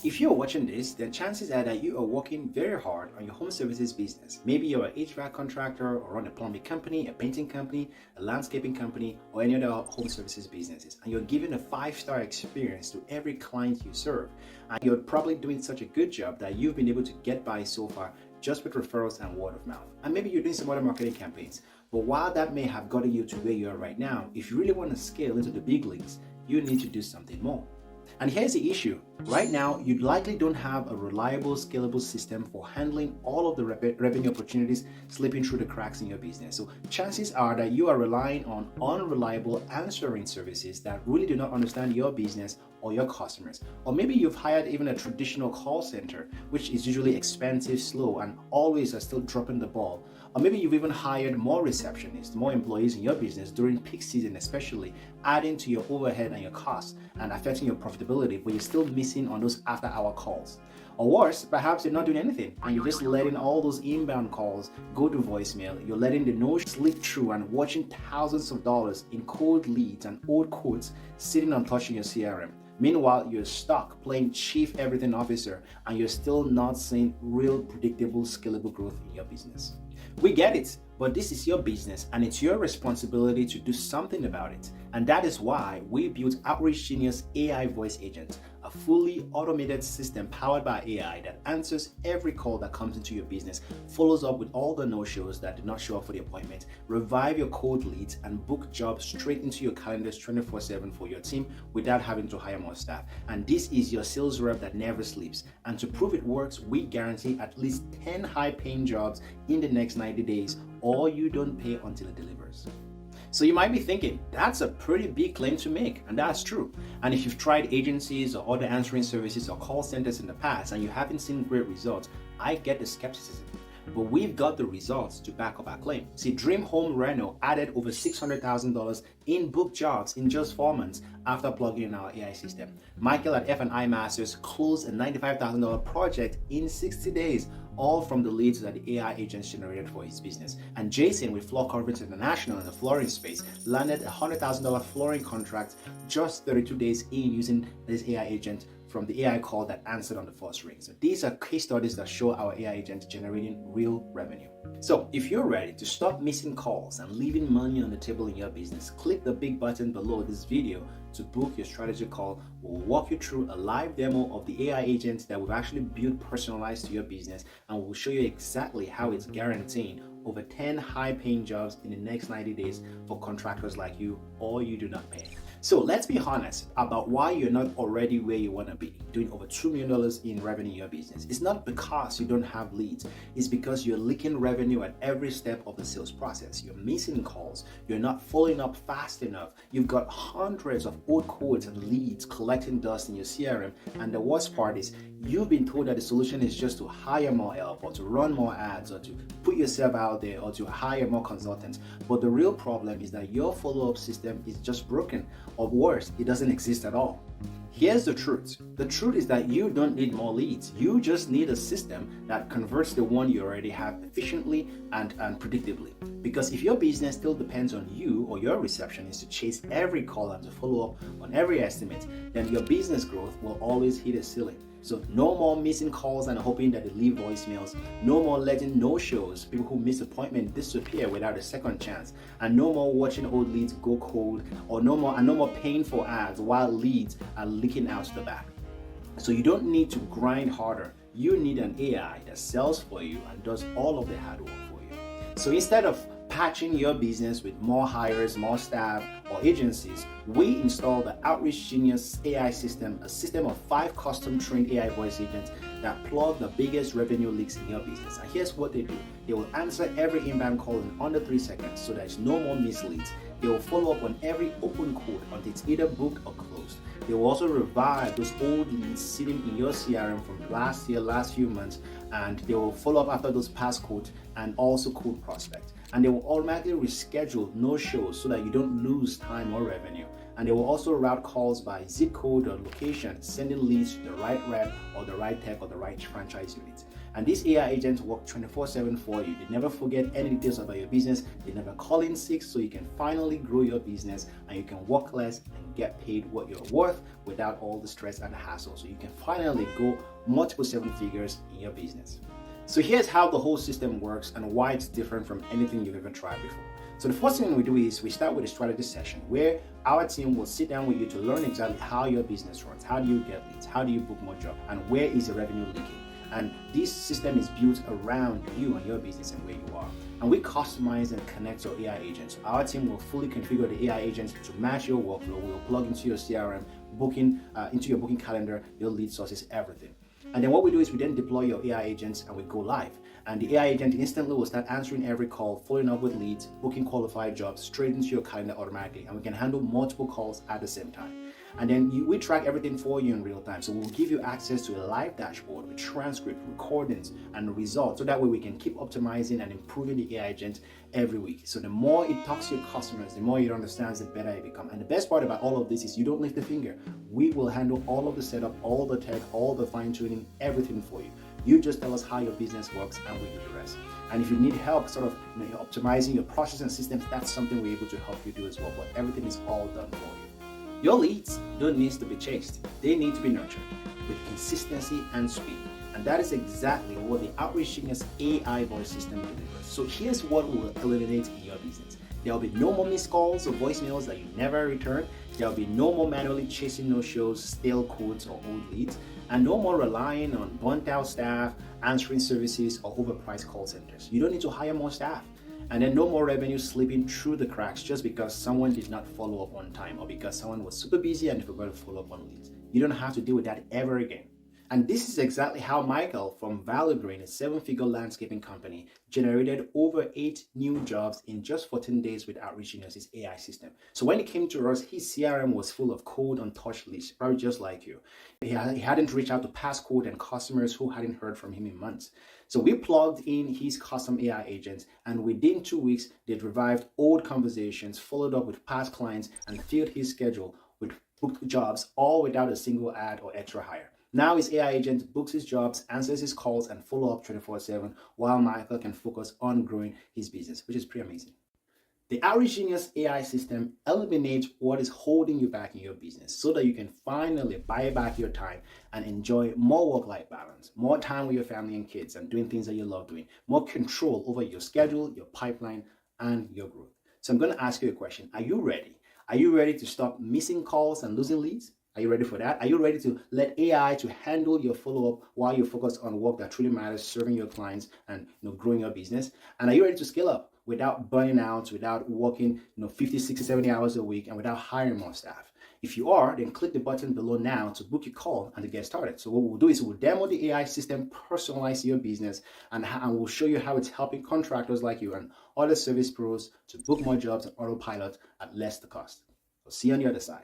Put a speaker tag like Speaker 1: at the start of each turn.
Speaker 1: If you're watching this, then chances are that you are working very hard on your home services business. Maybe you're an HVAC contractor or run a plumbing company, a painting company, a landscaping company, or any other home services businesses. And you're giving a 5-star experience to every client you serve. And you're probably doing such a good job that you've been able to get by so far just with referrals and word of mouth. And maybe you're doing some other marketing campaigns. But while that may have gotten you to where you are right now, if you really want to scale into the big leagues, you need to do something more. And here's the issue. Right now, you likely don't have a reliable, scalable system for handling all of the revenue opportunities slipping through the cracks in your business. So chances are that you are relying on unreliable answering services that really do not understand your business or your customers. Or maybe you've hired even a traditional call center, which is usually expensive, slow, and always are still dropping the ball. Or maybe you've even hired more receptionists, more employees in your business during peak season especially, adding to your overhead and your costs and affecting your profitability, but you're still missing on those after-hour calls. Or worse, perhaps you're not doing anything and you're just letting all those inbound calls go to voicemail. You're letting the no slip through and watching thousands of dollars in cold leads and old quotes sitting untouched in your CRM. Meanwhile, you're stuck playing chief everything officer and you're still not seeing real predictable scalable growth in your business. We get it, but this is your business and it's your responsibility to do something about it. And that is why we built Outreach Genius AI Voice Agent, a fully automated system powered by AI that answers every call that comes into your business, follows up with all the no-shows that did not show up for the appointment, revive your cold leads, and book jobs straight into your calendars 24/7 for your team without having to hire more staff. And this is your sales rep that never sleeps. And to prove it works, we guarantee at least 10 high-paying jobs in the next 90 days, or you don't pay until it delivers. So you might be thinking, that's a pretty big claim to make, and that's true. And if you've tried agencies or other answering services or call centers in the past and you haven't seen great results, I get the skepticism. But we've got the results to back up our claim. See, Dream Home Reno added over $600,000 in book jobs in just 4 months after plugging in our AI system. Michael at F&I Masters closed a $95,000 project in 60 days, all from the leads that the AI agents generated for his business. And Jason with Floor Coverage International in the flooring space landed a $100,000 flooring contract just 32 days in using this AI agent from the AI call that answered on the first ring. So these are case studies that show our AI agent generating real revenue. So if you're ready to stop missing calls and leaving money on the table in your business, click the big button below this video to book your strategy call. We'll walk you through a live demo of the AI agent that we've actually built personalized to your business, and we'll show you exactly how it's guaranteeing over 10 high-paying jobs in the next 90 days for contractors like you, or you do not pay. So let's be honest about why you're not already where you want to be, doing over $2 million in revenue in your business. It's not because you don't have leads. It's because you're leaking revenue at every step of the sales process. You're missing calls. You're not following up fast enough. You've got hundreds of old quotes and leads collecting dust in your CRM. And the worst part is you've been told that the solution is just to hire more help or to run more ads or to put yourself out there or to hire more consultants. But the real problem is that your follow-up system is just broken. Or worse, it doesn't exist at all. Here's the truth. The truth is that you don't need more leads. You just need a system that converts the one you already have efficiently and predictably. Because if your business still depends on you or your receptionist to chase every call and to follow up on every estimate, then your business growth will always hit a ceiling. So no more missing calls and hoping that they leave voicemails. No more letting no-shows, people who miss appointments, disappear without a second chance. And no more watching old leads go cold, or no more paying for ads while leads are leaking out the back. So you don't need to grind harder. You need an AI that sells for you and does all of the hard work for you. So instead of patching your business with more hires, more staff, or agencies, we installed the Outreach Genius AI system, a system of 5 custom trained AI voice agents that plug the biggest revenue leaks in your business. And here's what they do. They will answer every inbound call in under 3 seconds, so there's no more misleads. They will follow up on every open quote until it's either booked or closed. They will also revive those old leads sitting in your CRM from last year, last few months, and they will follow up after those past quotes and also cold prospect. And they will automatically reschedule no-shows so that you don't lose time or revenue. And they will also route calls by zip code or location, sending leads to the right rep or the right tech or the right franchise unit. And these AI agents work 24/7 for you. They never forget any details about your business. They never call in sick, so you can finally grow your business and you can work less and get paid what you're worth without all the stress and the hassle. So you can finally go multiple seven figures in your business. So here's how the whole system works and why it's different from anything you've ever tried before. So the first thing we do is we start with a strategy session where our team will sit down with you to learn exactly how your business runs, how do you get leads, how do you book more jobs, and where is the revenue leaking. And this system is built around you and your business and where you are. And we customize and connect your AI agents. Our team will fully configure the AI agents to match your workflow. We'll plug into your CRM, into your booking calendar, your lead sources, everything. And then what we do is we then deploy your AI agents and we go live. And the AI agent instantly will start answering every call, following up with leads, booking qualified jobs straight into your calendar automatically. And we can handle multiple calls at the same time. And then we track everything for you in real time. So we'll give you access to a live dashboard with transcript, recordings, and results. So that way we can keep optimizing and improving the AI agent every week. So the more it talks to your customers, the more it understands, the better it becomes. And the best part about all of this is you don't lift a finger. We will handle all of the setup, all the tech, all the fine tuning, everything for you. You just tell us how your business works and we do the rest. And if you need help sort of optimizing your process and systems, that's something we're able to help you do as well. But everything is all done for you. Your leads don't need to be chased. They need to be nurtured with consistency and speed. And that is exactly what the Outreach Genius AI voice system delivers. So here's what will eliminate in your business. There'll be no more missed calls or voicemails that you never return. There'll be no more manually chasing no-shows, stale quotes, or old leads. And no more relying on burnt-out staff, answering services, or overpriced call centers. You don't need to hire more staff. And then no more revenue slipping through the cracks just because someone did not follow up on time or because someone was super busy and forgot to follow up on leads. You don't have to deal with that ever again. And this is exactly how Michael from Value Green, a 7-figure landscaping company, generated over 8 new jobs in just 14 days with Outreach Genius' AI system. So when it came to us, his CRM was full of cold, untouched leads, probably just like you. He hadn't reached out to past cold and customers who hadn't heard from him in months. So we plugged in his custom AI agents, and within 2 weeks, they'd revived old conversations, followed up with past clients, and filled his schedule with booked jobs, all without a single ad or extra hire. Now his AI agent books his jobs, answers his calls, and follow up 24/7 while Michael can focus on growing his business, which is pretty amazing. The Outreach Genius AI system eliminates what is holding you back in your business so that you can finally buy back your time and enjoy more work-life balance, more time with your family and kids and doing things that you love doing, more control over your schedule, your pipeline, and your growth. So I'm going to ask you a question. Are you ready? Are you ready to stop missing calls and losing leads? Are you ready for that? Are you ready to let AI to handle your follow-up while you focus on work that truly matters, serving your clients and growing your business? And are you ready to scale up without burning out, without working 50, 60, 70 hours a week, and without hiring more staff? If you are, then click the button below now to book your call and to get started. So what we'll do is we'll demo the AI system, personalize your business, and we'll show you how it's helping contractors like you and other service pros to book more jobs on autopilot at less the cost. So see you on the other side.